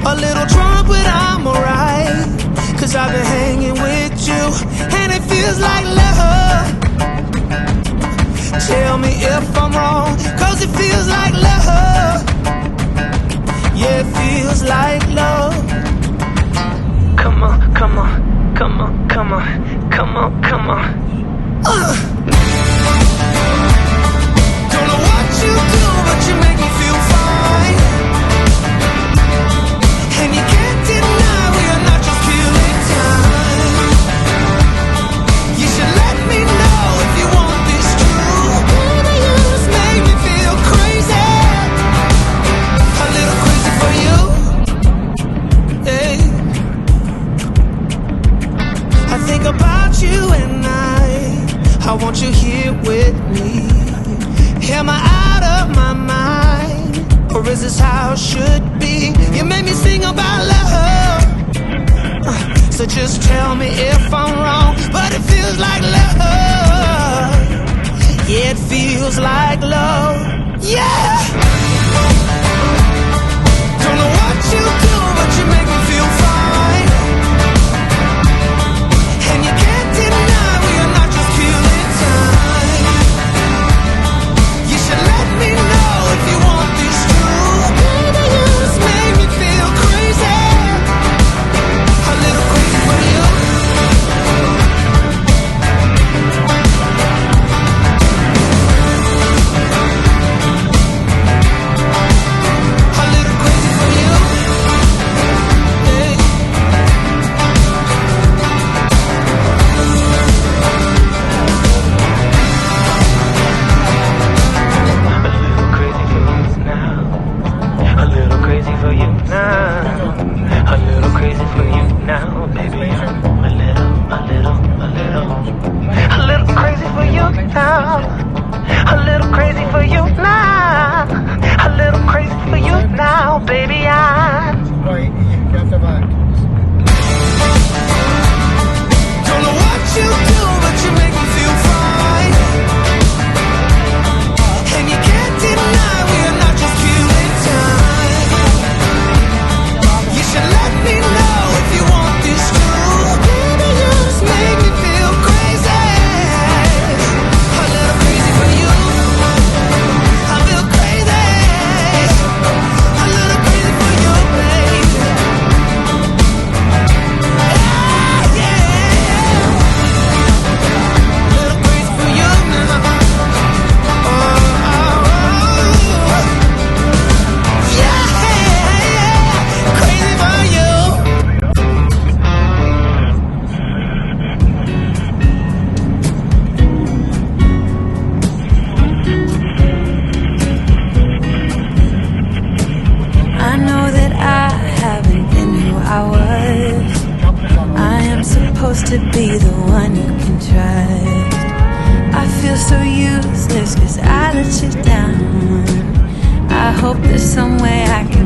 A little drunk, but I'm alright, 'cause I've been hanging with you, and it feels like love. Tell me if I'm wrong, 'cause it feels like love. Yeah, it feels like love. Come on, come on, come on, come on, come on, come on. Don't know what you do, but you make me feel fine. And you can't deny we are not just killing time. You should let me know if you want this true. Baby, you just make me feel crazy. A little crazy for you. Hey. I think about you and I want you here with me. Am I out of my mind, or is this how it should be? You made me sing about love, so just tell me if I'm wrong, but it feels like love. Yeah, it feels like love. Yeah. Don't know what you do, but you make me feel fine. And you can't deny we are not just killing time. You should let me know if you want this true. Baby, you just make me feel crazy. A little crazy for you. A little crazy for you. Hey. A little crazy for you now. A little crazy for you now, baby. A little crazy for you now. A little crazy for you now. A little crazy for you now, baby. Right, you can come back. Don't know what you do, but you make me feel fine. And you can't deny we are not just killing time. You should let me know if you want this true. Baby, you just make me feel crazy. A little crazy for you. I feel crazy. A little crazy for you, baby. Yeah, yeah. A little crazy for you now. Oh, yeah, crazy for you. I know that I haven't been who I was. I am supposed to be the one you can trust. I feel so useless 'cause I let you down. I hope there's some way I can